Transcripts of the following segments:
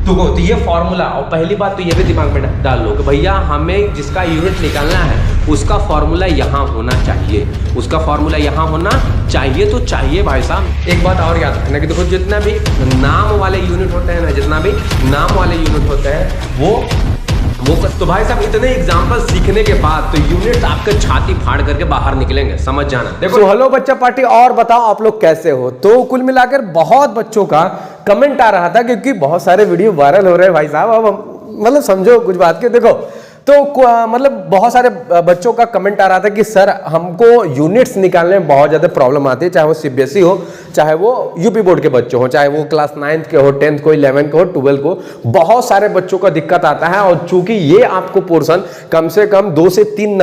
तो ये फॉर्मूला, और पहली बात तो ये भी दिमाग में डाल लो कि भैया हमें जिसका यूनिट निकालना है उसका फॉर्मूला यहाँ होना चाहिए, उसका फॉर्मूला यहाँ होना चाहिए। तो चाहिए भाई साहब। एक बात और याद रखना कि देखो जितना भी नाम वाले यूनिट होते हैं ना, जितना भी नाम वाले यूनिट होते हैं वो तो भाई साहब इतने एग्जाम्पल सीखने के बाद तो यूनिट्स आपके छाती फाड़ करके बाहर निकलेंगे, समझ जाना। देखो हेलो बच्चा पार्टी, और बताओ आप लोग कैसे हो। तो कुल मिलाकर बहुत बच्चों का कमेंट आ रहा था, क्योंकि बहुत सारे वीडियो वायरल हो रहे हैं भाई साहब। अब मतलब समझो कुछ बात के, देखो तो मतलब बहुत सारे बच्चों का कमेंट आ रहा था कि सर हमको यूनिट्स निकालने में बहुत ज़्यादा प्रॉब्लम आती है, चाहे वो सीबीएसई हो, चाहे वो यूपी बोर्ड के बच्चे हो, चाहे वो क्लास 9th के हो, 10th को, 11th को, 12th को, बहुत सारे बच्चों का दिक्कत आता है। और चूंकि ये आपको पोर्शन कम से कम 2 से 3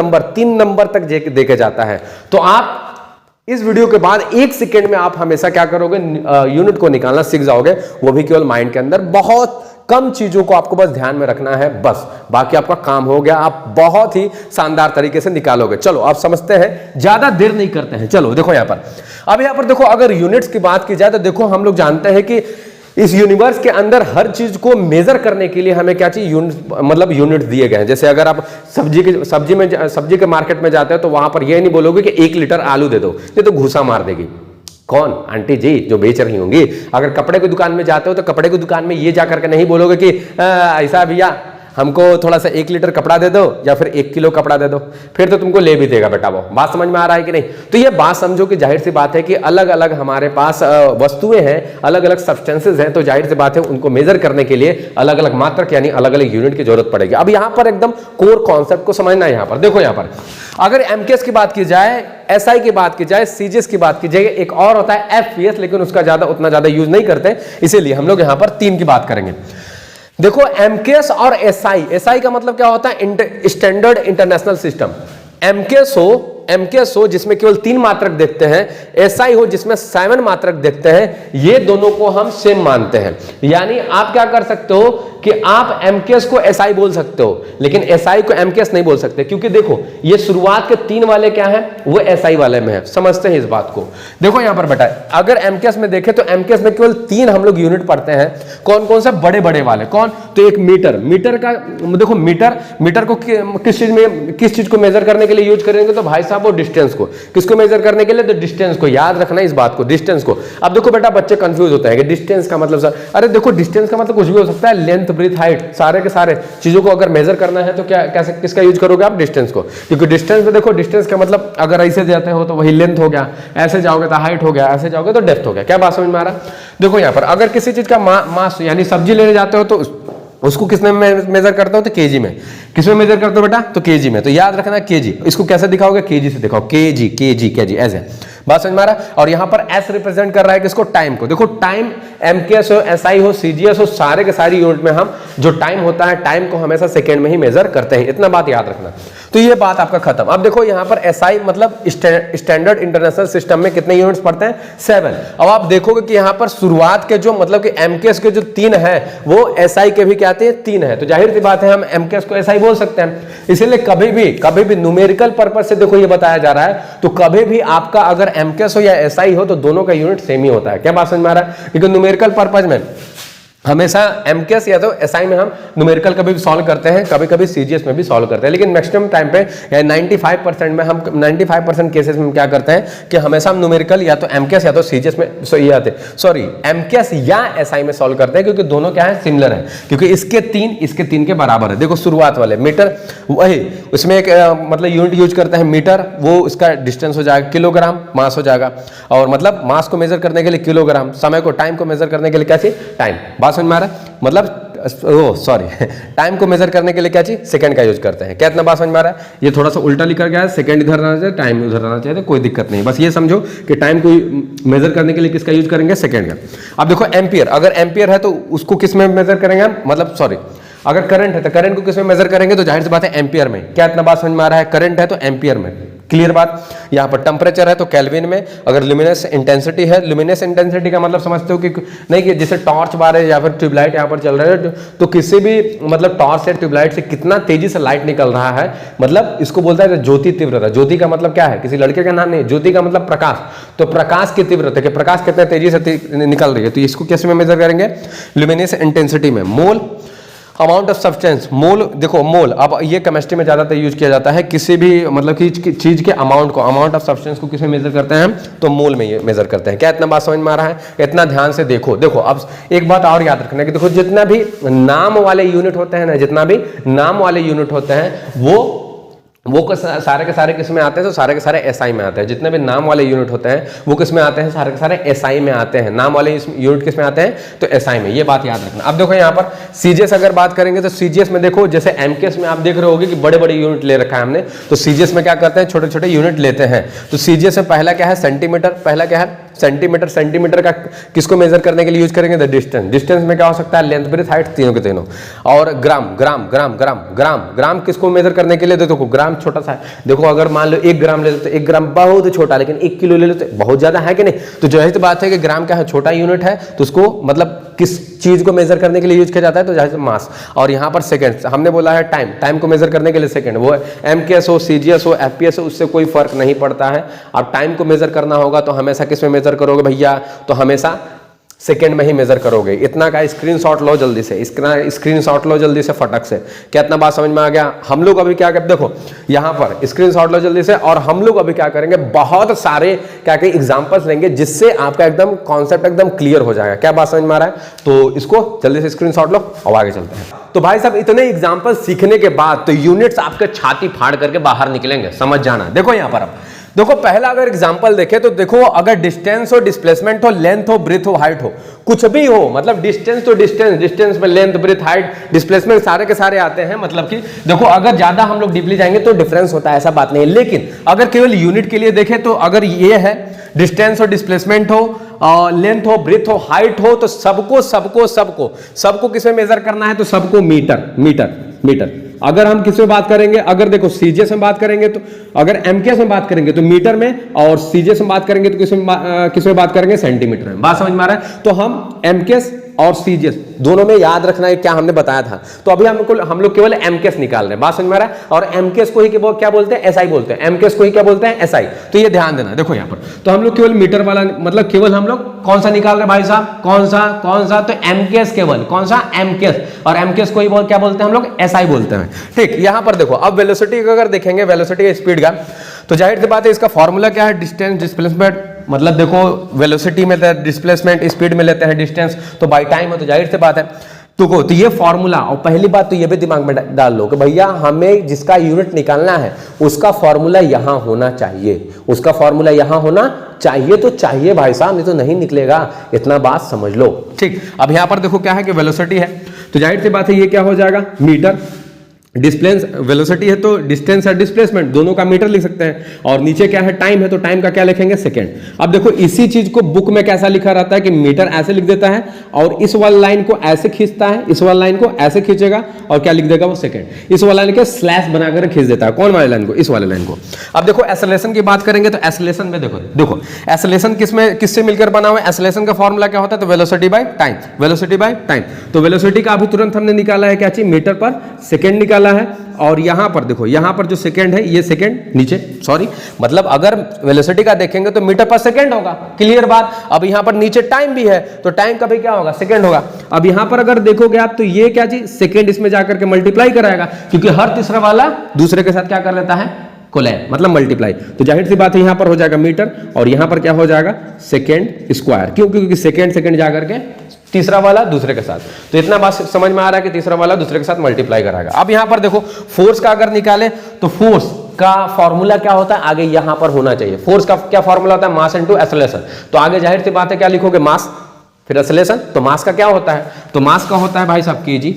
नंबर तक देके जाता है, तो आप इस वीडियो के बाद 1 सेकेंड में आप हमेशा क्या करोगे, यूनिट को निकालना सीख जाओगे, वो भी केवल माइंड के अंदर। बहुत कम चीजों को आपको बस ध्यान में रखना है, बस बाकी आपका काम हो गया, आप बहुत ही शानदार तरीके से निकालोगे। चलो आप समझते हैं, ज्यादा देर नहीं करते हैं। चलो देखो यहां पर, अब यहां पर देखो, अगर यूनिट्स की बात की जाए तो देखो हम लोग जानते हैं कि इस यूनिवर्स के अंदर हर चीज को मेजर करने के लिए हमें क्या चाहिए, मतलब यूनिट दिए गए हैं। जैसे अगर आप सब्जी के मार्केट में जाते हैं तो वहां पर यह नहीं बोलोगे कि 1 लीटर आलू दे दो, ये तो घूसा मार देगी। कौन? आंटी जी जो बेच रही होंगी। अगर कपड़े की दुकान में जाते हो तो कपड़े की दुकान में ये जाकर के नहीं बोलोगे कि ऐसा भैया हमको थोड़ा सा 1 लीटर कपड़ा दे दो या फिर 1 किलो कपड़ा दे दो, फिर तो तुमको ले भी देगा बेटा। वो बात समझ में आ रहा है कि नहीं? तो ये बात समझो कि जाहिर सी बात है कि अलग अलग हमारे पास वस्तुएं हैं, अलग अलग सब्सटेंसेज हैं, तो जाहिर सी बात है उनको मेजर करने के लिए अलग अलग मात्रक यानी अलग अलग यूनिट की जरूरत पड़ेगी। अब यहाँ पर एकदम कोर कॉन्सेप्ट को समझना है। यहाँ पर देखो, यहाँ पर अगर एमकेएस की बात की जाए, एसआई की बात की जाए, सीजीएस की बात की जाए, एक और होता है एफपीएस, लेकिन उसका उतना ज्यादा यूज नहीं करते, इसीलिए हम लोग यहाँ पर 3 की बात करेंगे। देखो एमकेएस और एसआई, एसआई का मतलब क्या होता है, स्टैंडर्ड इंटरनेशनल सिस्टम। एमकेएस हो जिसमें केवल 3 मात्रक देखते हैं, एसआई हो जिसमें 7 मात्रक देखते हैं, ये दोनों को हम सेम मानते हैं। यानी आप क्या कर सकते हो कि आप एमकेएस को एसआई बोल सकते हो, लेकिन एसआई को एमकेएस नहीं बोल सकते, क्योंकि देखो ये शुरुआत के 3 वाले क्या है, वो एसआई वाले में है। समझते हैं इस बात को? देखो यहां पर बेटा, अगर एमकेएस में देखें तो एमकेएस में केवल 3 हम लोग यूनिट पढ़ते हैं। कौन कौन से? बड़े बड़े वाले। कौन? तो एक मीटर का देखो, मीटर को किस चीज को मेजर करने के लिए यूज करेंगे, तो भाई साहब वो डिस्टेंस को। किसको मेजर करने के लिए? तो डिस्टेंस को। याद रखना इस बात को, डिस्टेंस को। अब देखो बेटा, बच्चे कंफ्यूज होते हैं कि डिस्टेंस का मतलब सर, अरे देखो डिस्टेंस का मतलब कुछ भी हो सकता है, लेंथ, ब्रीथ, हाइट, सारे के सारे चीजों को अगर मेजर करना है तो क्या कैसे, किसका यूज करोगे आप? डिस्टेंस को। क्योंकि डिस्टेंस में देखो, डिस्टेंस का मतलब अगर ऐसे जाते हो तो वही लेंथ हो गया, ऐसे जाओगे तो हाइट हो गया, ऐसे जाओगे तो डेप्थ हो गया। क्या बात समझ में आ रहा? देखो यहाँ पर अगर किसी चीज का मास यानी सब्जी लेने जाते हो तो उसको किसमें मेजर करते हो? तो केजी में। किसमें मेजर करते हो बेटा? तो केजी में। तो याद रखना केजी। इसको कैसे दिखाओगे? केजी से दिखाओ, केजी ऐसे। बात समझ में आ रहा? और यहां पर एस रिप्रेजेंट कर रहा है किसको? टाइम को। देखो टाइम, एमकेएस हो, एसआई हो, सीजीएस हो, सारे के सारी यूनिट में हम जो टाइम होता है, टाइम को हमेशा सेकेंड में ही मेजर करते हैं। इतना बात याद रखना। तो ये बात आपका खत्म। अब देखो यहाँ पर एसआई मतलब स्टैंडर्ड इंटरनेशनल सिस्टम में कितने यूनिट्स पढ़ते हैं? 7। अब आप देखोगे कि यहाँ पर शुरुआत के जो मतलब कि एमकेएस के जो 3 है वो एसआई के भी क्या आते हैं? 3 है। तो जाहिर सी बात है हम एमकेएस को एसआई बोल सकते हैं। इसीलिए कभी भी न्यूमेरिकल पर्पस से देखो ये बताया जा रहा है, तो कभी भी आपका अगर एमकेएस हो या एसआई हो तो दोनों का यूनिट सेम ही होता है। क्या बात समझ में आ रहा है? क्योंकि न्यूमेरिकल पर्पस में हमेशा एमकेएस या तो एसआई में हम न्यूमेरिकल कभी भी सॉल्व करते हैं, कभी कभी सीजीएस में भी सॉल्व करते हैं, लेकिन मैक्सिमम टाइम पे या 95% में हम 95% केसेस में क्या करते हैं कि हमेशा हम न्यूमेरिकल या तो एमकेएस या तो सीजीएस में एमकेएस या एसआई में सॉल्व करते हैं, क्योंकि दोनों क्या है? सिमिलर है। क्योंकि इसके 3 के बराबर है। देखो शुरुआत वाले मीटर, वही उसमें एक मतलब यूनिट यूज करते हैं मीटर, वो उसका डिस्टेंस हो जाएगा किलोग्राम, मास हो जाएगा। और मतलब मास को मेजर करने के लिए किलोग्राम, समय को, टाइम को मेजर करने के लिए कैसे? टाइम। समझ में आ रहा है? मतलब टाइम को मेजर करने के लिए क्या चाहिए? सेकंड का यूज करते हैं। क्या इतना बात समझ में आ रहा है? ये थोड़ा सा उल्टा लिखा गया है, सेकंड इधर रहना चाहिए, टाइम उधर रहना चाहिए, तो कोई दिक्कत नहीं। बस ये समझो कि टाइम को मेजर करने के लिए किसका यूज करेंगे? सेकंड का। अब देखो एम्पियर, अगर एम्पियर है तो उसको किस में मेजर करेंगे हम? मतलब अगर करंट है तो करंट को किस में मेजर करेंगे? तो जाहिर सी बात है एम्पियर में। क्या इतना बात समझ में आ रहा है? करंट है तो एम्पियर में। क्लियर बात। यहाँ पर टेम्परेचर है तो केल्विन में, अगर ल्यूमिनेस इंटेंसिटी है, ल्यूमिनेस इंटेंसिटी का मतलब समझते हो कि नहीं कि जैसे टॉर्च बार है या फिर ट्यूबलाइट यहाँ पर चल रहा है, तो किसी भी मतलब टॉर्च से ट्यूबलाइट से कितना तेजी से लाइट निकल रहा है, मतलब इसको बोलता है ज्योति तीव्रता। ज्योति का मतलब क्या है, किसी लड़के का नाम नहीं, ज्योति का मतलब प्रकाश। तो प्रकाश की तीव्रता, कि प्रकाश कितने तेजी से निकल रही है, तो इसको कैसे में मेजर करेंगे, ल्यूमिनेस इंटेंसिटी में। मोल, अमाउंट ऑफ सब्सटेंस, मोल, देखो मोल, अब ये केमिस्ट्री में ज्यादातर यूज किया जाता है, किसी भी मतलब कि चीज के अमाउंट को, अमाउंट ऑफ सब्सटेंस को किसमें मेजर करते हैं, तो मोल में ये मेजर करते हैं। क्या इतना बात समझ में आ रहा है, इतना ध्यान से देखो। देखो अब एक बात और याद रखना कि देखो जितना भी नाम वाले यूनिट होते हैं ना, जितना भी नाम वाले यूनिट होते हैं वो सारे के सारे किस में आते हैं, तो सारे के सारे एसआई में आते हैं। जितने भी नाम वाले यूनिट होते हैं वो किस में आते हैं, सारे के सारे एसआई में आते हैं। नाम वाले यूनिट किस में आते हैं, तो एसआई में, ये बात याद रखना। अब देखो यहाँ पर सीजीएस अगर बात करेंगे तो सीजीएस में देखो, जैसे एमकेएस में आप देख रहे होगे कि बड़े बड़े यूनिट ले रखा है हमने, तो सीजीएस में क्या करते हैं, छोटे छोटे यूनिट लेते हैं। तो सीजीएस में पहला क्या है, सेंटीमीटर, पहला क्या है सेंटीमीटर। सेंटीमीटर का किसको मेजर करने के लिए यूज करेंगे, द डिस्टेंस। डिस्टेंस में क्या हो सकता है, लेंथ, ब्रेथ, हाइट, तीनों के तीनों। और ग्राम, ग्राम ग्राम ग्राम ग्राम ग्राम किसको मेजर करने के लिए, देखो ग्राम छोटा सा है। देखो अगर मान लो 1 ग्राम ले लो तो 1 ग्राम बहुत छोटा, लेकिन 1 किलो ले लो तो बहुत ज्यादा है कि नहीं। तो जाहिर सी बात है कि ग्राम क्या है, छोटा यूनिट है, तो उसको मतलब किस चीज को मेजर करने के लिए यूज किया जाता है, तो जाहिर मास। और यहाँ पर सेकंड, हमने बोला है टाइम, टाइम को मेजर करने के लिए सेकंड, वो एमकेएस हो, सीजीएस हो, एफपीएस हो, उससे कोई फर्क नहीं पड़ता है। अब टाइम को मेजर करना होगा तो हमेशा किस में मेजर करोगे भैया, तो हमेशा सेकेंड में ही मेजर करोगे। इतना का स्क्रीनशॉट लो जल्दी से, इसका स्क्रीनशॉट लो जल्दी से फटक से। क्या इतना बात समझ में आ गया। हम लोग अभी क्या करते, देखो यहाँ पर स्क्रीनशॉट लो जल्दी से, और हम लोग अभी क्या करेंगे, बहुत सारे क्या क्या एग्जांपल्स लेंगे जिससे आपका एकदम कॉन्सेप्ट एकदम क्लियर हो जाएगा। क्या बात समझ में आ रहा है, तो इसको जल्दी से स्क्रीनशॉट लो और आगे चलते हैं। तो भाई साहब इतने एग्जाम्पल सीखने के बाद तो यूनिट्स आपके छाती फाड़ करके बाहर निकलेंगे, समझ जाना। देखो यहाँ पर अब देखो पहला अगर एग्जांपल देखे तो देखो, अगर डिस्टेंस हो, डिस्प्लेसमेंट हो, लेंथ हो, ब्रेथ हो, हाइट हो, कुछ भी हो, मतलब डिस्टेंस तो डिस्टेंस, डिस्टेंस में लेंथ, ब्रेथ, हाइट, डिस्प्लेसमेंट सारे के सारे आते हैं। मतलब कि देखो अगर ज्यादा हम लोग डीपली जाएंगे तो डिफरेंस होता है, ऐसा बात नहीं है। लेकिन अगर केवल यूनिट के लिए देखें तो अगर ये है डिस्टेंस हो, डिस्प्लेसमेंट हो, लेंथ हो, ब्रेथ हो, हाइट हो, तो सबको सबको सबको सबको किसमें मेजर करना है, तो सबको मीटर मीटर मीटर। अगर हम किस में बात करेंगे, अगर देखो सीजीएस में बात करेंगे तो, अगर एमकेएस में बात करेंगे तो मीटर में, और सीजीएस में बात करेंगे तो किस में बात करेंगे, सेंटीमीटर में। बात समझ में आ रहा है। तो हम एमकेएस और सीजीएस दोनों में याद रखना है क्या हमने बताया था। तो अभी हम लोग केवल एमकेएस निकाल रहे हैं, बात समझ में आ रहा है। और एमकेएस को ही क्या बोलते हैं, एसआई बोलते हैं। एमकेएस को ही क्या बोलते हैं, एसआई। तो ये ध्यान देना। देखो यहाँ पर तो हम लोग केवल मीटर वाला, मतलब केवल हम लोग कौन सा निकाल रहे हैं भाई साहब, कौन सा, तो एमकेएस, केवल कौन सा, एमकेएस। और एमकेएस को ही क्या बोलते हैं हम लोग, एसआई बोलते हैं। ठीक, यहाँ पर देखो अब वेलोसिटी का अगर देखेंगे, वेलोसिटी का स्पीड का, तो जाहिर सी बात है इसका फॉर्मूला क्या है, डिस्टेंस, डिस्प्लेसमेंट। मतलब देखो वेलोसिटी में डिस्प्लेसमेंट, स्पीड में लेते हैं डिस्टेंस, तो बाई टाइम है, तो जाहिर सी बात है। तो ये फॉर्मूला, और पहली बात तो ये भी दिमाग में डाल लो कि भैया हमें जिसका यूनिट निकालना है उसका फॉर्मूला यहां होना चाहिए, उसका फॉर्मूला यहां होना चाहिए। तो चाहिए भाई साहब, नहीं तो नहीं निकलेगा, इतना बात समझ लो। ठीक, अब यहां पर देखो क्या है कि वेलोसिटी है, तो जाहिर सी बात है ये क्या हो जाएगा, मीटर। डिस्प्लेस वेलोसिटी है तो डिस्टेंस और डिस्प्लेसमेंट दोनों का मीटर लिख सकते हैं। और नीचे क्या है, टाइम है, तो टाइम का क्या लिखेंगे, सेकंड। अब देखो इसी चीज को बुक में कैसा लिखा रहता है कि मीटर ऐसे लिख देता है, और इस वाली लाइन को ऐसे खींचता है, इस वाली लाइन को ऐसे खींचेगा और क्या लिख देगा, वो सेकंड। इस वाली लाइन के स्लैश बनाकर खींच देता है, कौन वाली लाइन को, इस वाली लाइन को। अब देखो एक्सेलरेशन की बात करेंगे तो एक्सेलरेशन में देखो एक्सेलरेशन किससे मिलकर बना हुआ है, एक्सेलरेशन का फॉर्मूला क्या होता है, तो velocity by time, velocity by time. तो वेलोसिटी का अभी तुरंत हमने निकाला है क्या चीज, मीटर पर सेकेंड निकाला है। और यहां पर देखो, यहां पर जो सेकंड है, ये सेकंड नीचे, सॉरी, मतलब अगर वेलोसिटी का देखेंगे तो मीटर पर सेकंड होगा, क्लियर बात। अब यहां पर नीचे टाइम भी है, तो टाइम का भी क्या होगा, सेकंड होगा। अब यहां पर अगर देखोगे आप तो ये क्या चीज, सेकंड इसमें जाकर के मल्टीप्लाई कराएगा, क्योंकि हर तीसरा वाला दूसरे के साथ क्या कर लेता है, कोलैब, मतलब मल्टीप्लाई। तो जाहिर सी बात है यहां पर हो जाएगा मीटर, और यहां पर क्या हो जाएगा, सेकंड स्क्वायर। क्यों, क्योंकि सेकंड जाकर के तीसरा वाला दूसरे के साथ। तो इतना बात समझ में आ रहा है कि तीसरा वाला दूसरे के साथ मल्टीप्लाई कराएगा। अब यहां पर देखो फोर्स का अगर निकाले तो फोर्स का फॉर्मूला क्या होता है, आगे यहां पर होना चाहिए। फोर्स का क्या फॉर्मूला होता है, मास इनटू एक्सेलरेशन। तो आगे जाहिर सी बात है क्या लिखोगे, मास फिर एक्सेलरेशन। तो मास का क्या होता है, तो मास का होता है भाई साहब केजी,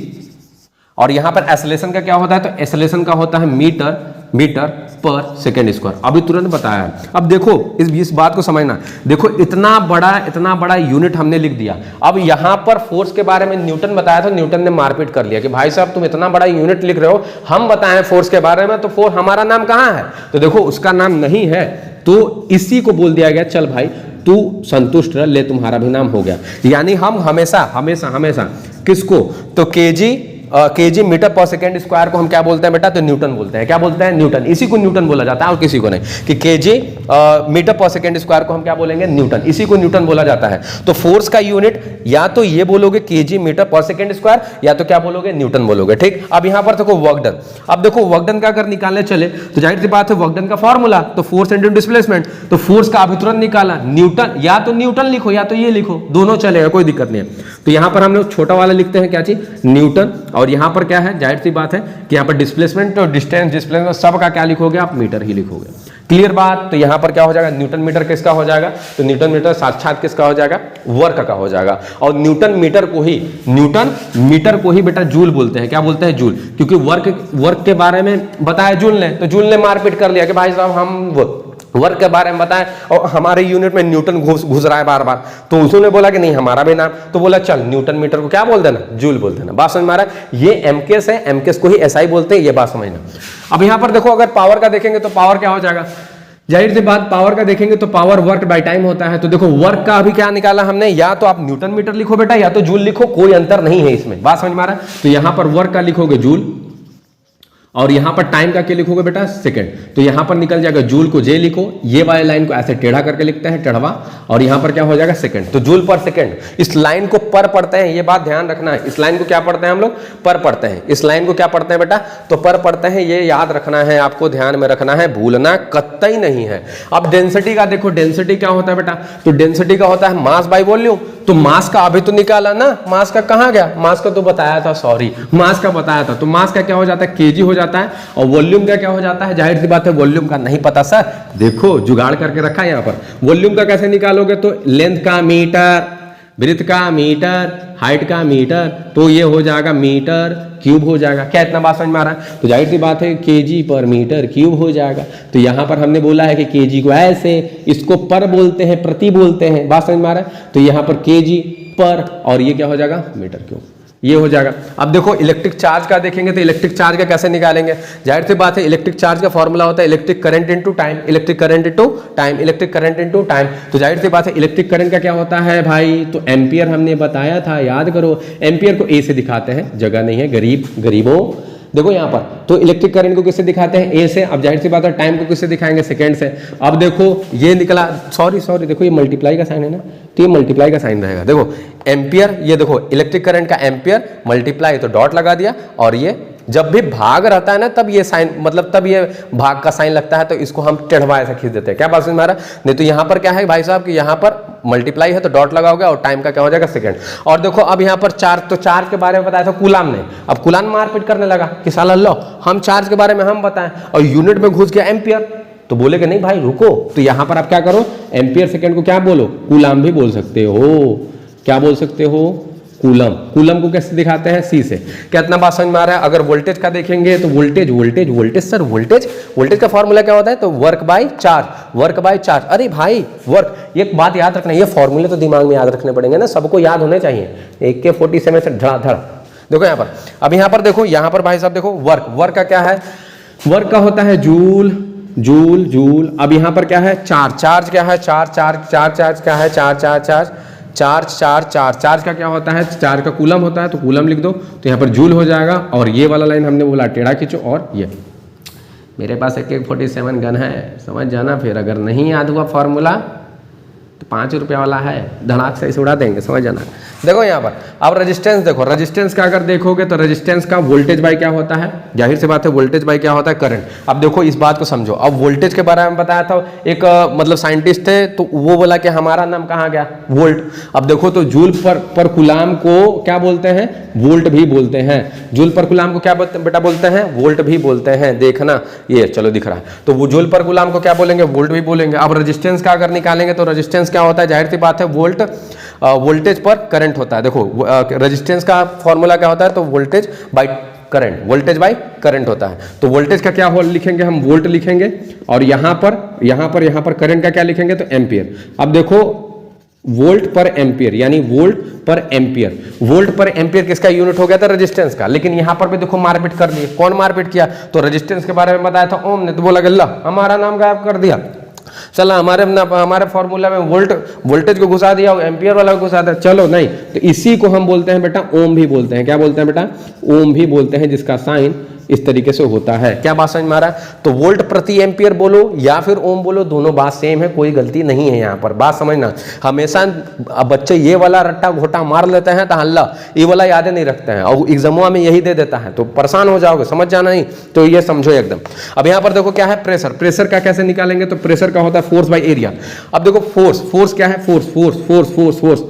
और यहां पर एक्सेलरेशन का क्या होता है, तो एक्सेलरेशन का होता है मीटर पर सेकेंड स्क्वायर, अभी तुरंत बताया। अब देखो इस बात को समझना, देखो इतना बड़ा यूनिट हमने लिख दिया। अब यहाँ पर फोर्स के बारे में न्यूटन बताया था, न्यूटन ने मारपीट कर लिया कि भाई साहब तुम इतना बड़ा यूनिट लिख रहे हो, हम बताएं फोर्स के बारे में, तो फोर्स हमारा नाम कहाँ है? तो देखो उसका नाम नहीं है, तो इसी को बोल दिया गया चल भाई तू संतुष्ट रह, ले तुम्हारा भी नाम हो गया। यानी हम हमेशा किसको, तो केजी मीटर पर सेकेंड स्क्वायर को हम क्या बोलते हैं बेटा? तो न्यूटन बोलते हैं। क्या बोलते हैं? न्यूटन। इसी को न्यूटन बोला जाता है और किसी को नहीं, कि केजी मीटर पर सेकेंड स्क्वायर को हम क्या बोलेंगे? न्यूटन। इसी को न्यूटन बोला जाता है। तो फोर्स का यूनिट या तो ये बोलोगे केजी मीटर पर सेकेंड स्क्वायर, या तो क्या बोलोगे? न्यूटन बोलोगे। ठीक। अब यहां पर देखो वर्क डन। अब देखो वर्क डन का अगर निकालने चले तो जाहिर सी बात है वर्क डन का फॉर्मूला तो फोर्स इनटू डिस्प्लेसमेंट, तो फोर्स का अभी तुरंत निकाला न्यूटन, या तो न्यूटन लिखो या तो ये लिखो, दोनों चलेगा, कोई दिक्कत नहीं है। तो यहां पर हम लोग छोटा वाला लिखते हैं क्या चीज? न्यूटन। और यहां पर क्या है? जाहिर सी बात है कि यहाँ पर डिस्प्लेसमेंट और डिस्टेंस, डिस्प्लेसमेंट सब का क्या लिखोगे आप? मीटर ही लिखोगे। क्लियर बात? तो यहाँ पर क्या हो जाएगा? न्यूटन मीटर किसका हो जाएगा? तो न्यूटन मीटर साक्षात किसका हो जाएगा? वर्क का हो जाएगा। और न्यूटन मीटर को ही बेटा जूल बोलते हैं। क्या बोलते हैं? जूल। क्योंकि वर्क के बारे में बताया जूल ने, तो जूल ने मारपीट कर लिया कि भाई साहब हम वर्क के बारे में बताएं और हमारे यूनिट में न्यूटन घुस रहा है बार बार, तो उसने बोला कि नहीं हमारा भी नाम, तो बोला चल न्यूटन मीटर को क्या बोल देना? जूल बोल देना। बात समझ में आ रहा है? ये एमकेएस है, एमकेएस को ही एसआई बोलते हैं, ये बात समझना। अब यहां पर देखो अगर पावर का देखेंगे तो पावर क्या हो जाएगा? जाहिर सी बात पावर का देखेंगे तो पावर वर्क बाय टाइम होता है। तो देखो वर्क का अभी क्या निकाला हमने? या तो आप न्यूटन मीटर लिखो बेटा, या तो जूल लिखो, कोई अंतर नहीं है इसमें। बात समझ में आ रहा है? तो यहां पर वर्क का लिखोगे जूल, और यहां पर टाइम का क्या लिखोगे बेटा? सेकंड। तो यहां पर निकल जाएगा जूल को जे लिखो, ये वाली लाइन को ऐसे टेढ़ा करके लिखते हैं, टेढ़वा, और यहां पर क्या हो जाएगा? सेकंड। तो जूल पर सेकंड। इस लाइन को पर पढ़ते हैं, ये बात ध्यान रखना है। इस लाइन को क्या पढ़ते हैं हम लोग? पर पढ़ते हैं। इस लाइन को क्या पढ़ते हैं बेटा? तो पर पढ़ते हैं। ये याद रखना है, आपको ध्यान में रखना है, भूलना कतई नहीं है। अब डेंसिटी का देखो, डेंसिटी क्या होता है बेटा? तो डेंसिटी का होता है मास बाय वॉल्यूम। तो मास का अभी तो निकाला ना, मास का कहां गया? मास का तो बताया था, सॉरी मास का बताया था। तो मास का क्या हो जाता है? केजी हो जाता है। और वॉल्यूम का क्या हो जाता है? जाहिर सी बात है वॉल्यूम का नहीं पता सर, देखो जुगाड़ करके रखा है यहां पर। वॉल्यूम का कैसे निकालोगे? तो लेंथ का मीटर, ब्रेथ का मीटर, हाइट का मीटर, तो ये हो जाएगा मीटर क्यूब हो जाएगा। क्या इतना बात समझ में आ रहा है? तो जाहिर सी बात है केजी पर मीटर क्यूब हो जाएगा। तो यहां पर हमने बोला है कि केजी को ऐसे, इसको पर बोलते हैं, प्रति बोलते हैं। बात समझ में आ रहा है? तो यहां पर केजी पर, और ये क्या हो जाएगा? मीटर क्यूब, ये हो जाएगा। अब देखो इलेक्ट्रिक चार्ज का देखेंगे तो इलेक्ट्रिक चार्ज का कैसे निकालेंगे? जाहिर सी बात है इलेक्ट्रिक चार्ज का फॉर्मूला होता है electric current into time, electric current into time, electric current into time. तो जाहिर सी बात है इलेक्ट्रिक करंट का क्या होता है भाई? तो एम्पियर हमने बताया था, याद करो। एम्पियर को ए से दिखाते हैं, जगह नहीं है, गरीबों। देखो यहाँ पर तो इलेक्ट्रिक करंट को किससे दिखाते हैं? ए से। अब जाहिर सी बात है टाइम को किससे दिखाएंगे? सेकंड से। अब देखो ये निकला, सॉरी देखो ये मल्टीप्लाई का साइन है ना, तो ये मल्टीप्लाई का साइन रहेगा। देखो एम्पियर, ये देखो इलेक्ट्रिक करंट का एम्पियर मल्टीप्लाई, तो डॉट लगा दिया, और ये जब भी भाग रहता है ना तब ये साइन, मतलब तब ये भाग का साइन लगता है, तो इसको हम टेढ़वा ऐसा खींच देते हैं। क्या बात समझ में आ रहा है? नहीं तो यहाँ पर क्या है भाई साहब कि यहाँ पर मल्टीप्लाई है तो डॉट लगाओगे, और टाइम का क्या हो जाएगा? सेकंड। और देखो अब यहाँ पर चार्ज, तो चार्ज के बारे में बताया था कूलाम ने। अब कूलाम मारपीट करने लगा कि साला लो हम चार्ज के बारे में हम बताएं, और यूनिट में घुस गया एम्पियर। तो बोले कि नहीं भाई रुको, तो यहां पर आप क्या करो? एम्पियर सेकंड को क्या बोलो? कूलाम भी बोल सकते हो। क्या बोल सकते हो? कूलम। कूलम को कैसे दिखाते हैं? सी से। क्या इतना बात समझ में आ रहा है? अगर वोल्टेज का देखेंगे तो वोल्टेज सर, वोल्टेज का फॉर्मूला क्या होता है? तो वर्क बाय चार्ज। अरे भाई वर्क, एक बात याद रखना, ये फॉर्मूले तो दिमाग में याद रखने पड़ेंगे ना, सबको याद होने चाहिए। AK-47 से धड़ाधड़। देखो यहाँ पर, अब यहाँ पर देखो, यहाँ पर भाई साहब देखो वर्क का क्या है? वर्क का होता है जूल। अब यहाँ पर क्या है? चार्ज क्या है? चार्ज क्या है? चार्ज का क्या होता है? चार्ज का कूलम होता है, तो कूलम लिख दो, तो यहाँ पर जूल हो जाएगा। और ये वाला लाइन हमने बोला टेढ़ा खींचो, और ये मेरे पास AK-47 गन है, समझ जाना। फिर अगर नहीं याद हुआ फॉर्मूला तो 5 रुपये वाला है, धड़ाक से इसे उड़ा देंगे, समझ जाना। देखो यहाँ पर अब रेजिस्टेंस देखो, रेजिस्टेंस का अगर देखोगे तो रेजिस्टेंस का वोल्टेज बाय क्या होता है? जाहिर सी बात है वोल्टेज बाय क्या होता है? करंट। अब देखो इस बात को समझो। अब वोल्टेज के बारे में बताया था, एक मतलब साइंटिस्ट थे, तो वो बोला कि हमारा नाम कहाँ गया? वोल्ट। अब देखो तो जूल पर कूलाम को क्या बोलते हैं? वोल्ट भी बोलते हैं। जूल पर कूलाम को क्या बेटा बोलते हैं? वोल्ट भी बोलते हैं। देखना ये चलो दिख रहा है, तो वो जूल पर कूलाम को क्या बोलेंगे? वोल्ट भी बोलेंगे। अब रेजिस्टेंस का अगर निकालेंगे तो रेजिस्टेंस क्या होता है? जाहिर सी बात है वोल्टेज पर करंट होता है। देखो रेजिस्टेंस का फॉर्मूला क्या होता है? तो voltage by current, voltage by current होता है। तो वोल्टेज का क्या लिखेंगे हम, वोल्ट लिखेंगे, और यहां पर करंट का क्या लिखेंगे, तो एम्पियर। अब देखो वोल्ट पर एम्पियर, यानी वोल्ट पर एम्पियर, वोल्ट पर एम्पियर किसका यूनिट हो गया था, रेजिस्टेंस का। लेकिन यहां पर भी देखो मारपीट कर लिए, कौन मारपीट किया, तो रेजिस्टेंस के बारे में बताया था ओम ने, तो बोला गल्ला हमारा नाम गायब कर दिया, चला हमारे फॉर्मूला में वोल्टेज को घुसा दिया, एम्पियर वाला को घुसा दिया, चलो नहीं। तो इसी को हम बोलते हैं बेटा ओम भी बोलते हैं, क्या बोलते हैं बेटा, ओम भी बोलते हैं, जिसका साइन इस तरीके से होता है। क्या बात समझ में आ रहा है? तो वोल्ट प्रति एम्पियर बोलो या फिर ओम बोलो, दोनों बात सेम है, कोई गलती नहीं है यहाँ पर, बात समझना। हमेशा बच्चे ये वाला रट्टा घोटा मार लेते हैं तो हल्ला, ये वाला यादें नहीं रखते हैं, और एग्जामों में यही दे देता है, तो परेशान हो जाओगे, समझ जाना नहीं, तो ये समझो एकदम। अब यहाँ पर देखो क्या है, प्रेशर, प्रेशर का कैसे निकालेंगे, तो प्रेशर का होता है फोर्स बाई एरिया। अब देखो फोर्स क्या है, फोर्स।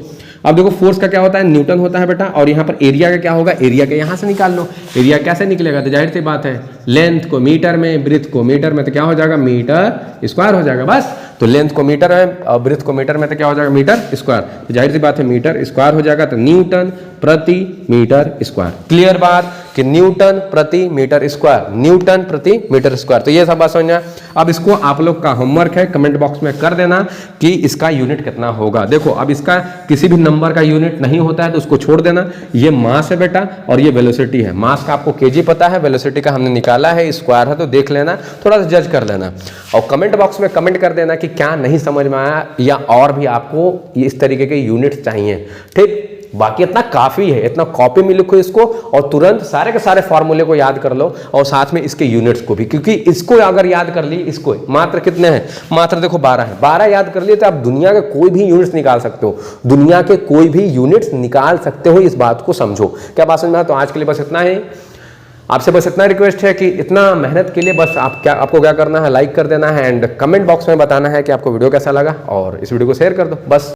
अब देखो फोर्स का क्या होता है, न्यूटन होता है बेटा, और यहाँ पर एरिया का क्या होगा, एरिया के यहाँ से निकाल लो। एरिया कैसे निकलेगा, तो जाहिर सी बात है, लेंथ को मीटर में, ब्रेथ को मीटर में, तो क्या हो जाएगा, मीटर स्क्वायर हो जाएगा बस। तो लेंथ को मीटर में और ब्रेथ को मीटर में, तो क्या हो जाएगा, मीटर स्क्वायर। तो जाहिर सी बात है मीटर स्क्वायर हो जाएगा, तो न्यूटन प्रति मीटर स्क्वायर। क्लियर बात कि न्यूटन प्रति मीटर स्क्वायर, न्यूटन प्रति मीटर स्क्वायर। तो ये सब बात समझना। अब इसको आप लोग का होमवर्क है, कमेंट बॉक्स में कर देना कि इसका यूनिट कितना होगा। देखो अब इसका किसी भी नंबर का यूनिट नहीं होता है तो उसको छोड़ देना। ये मास है बेटा और ये वेलोसिटी है। मास का आपको केजी पता है, वेलोसिटी का हमने निकाला है, स्क्वायर है, तो देख लेना, थोड़ा सा जज कर लेना, और कमेंट बॉक्स में कमेंट कर देना कि क्या नहीं समझ में आया या और भी आपको इस तरीके के यूनिट्स चाहिए। ठीक, बाकी इतना काफी है, इतना कॉपी में लिखो इसको और तुरंत सारे के सारे फॉर्मूले को याद कर लो और साथ में इसके यूनिट्स को भी, क्योंकि इसको अगर याद कर ली, इसको मात्र कितने हैं, मात्र देखो 12 है, 12 याद कर लिए तो आप दुनिया के कोई भी यूनिट्स निकाल सकते हो, दुनिया के कोई भी यूनिट्स निकाल सकते हो, इस बात को समझो। क्या बात समझ में आया? तो आज के लिए बस इतना है, आपसे बस इतना रिक्वेस्ट है कि इतना मेहनत के लिए बस आपको क्या करना है, लाइक कर देना है एंड कमेंट बॉक्स में बताना है कि आपको वीडियो कैसा लगा, और इस वीडियो को शेयर कर दो बस।